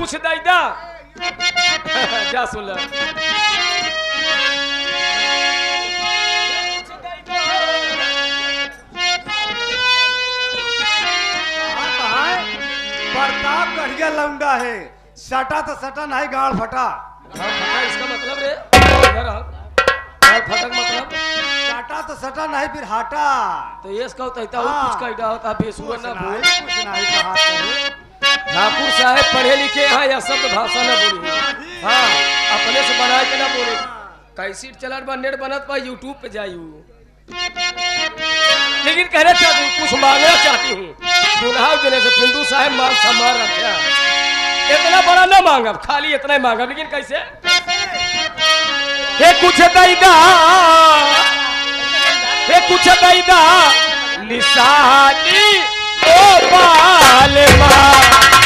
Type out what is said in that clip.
कुछ दैदा जा सुन ले प्रताप गढ़िया लौंडा है, सटा तो सटा नहीं गाड़ फटा। इसका मतलब रे इधर आओ। गाड़ फटक मतलब सटा तो सटा नहीं फिर हटा। तो ये इसका होता है कुछ कहता होता बेसुरा ना बोल। कुछ नहीं कहा तेरे। ठाकुर साहब पढ़े लिखे हैं या शब्द भाषा ना बोली। हाँ अपने से बना के ना बोले। कैसीट चलत बा नेट बनत बा यूट्यूब पे जायू। लेकिन कहना चाहती हूँ कुछ मांगना चाहती हूँ। दुल्हा देने से पिंटू साहब मान सम्मान रखा। इतना बड़ा ना मांगा खाली इतना ही मांगा लेकिन कैसे हे कुछ दैदा हे कुछ दैदा निशानी ओ पाल मां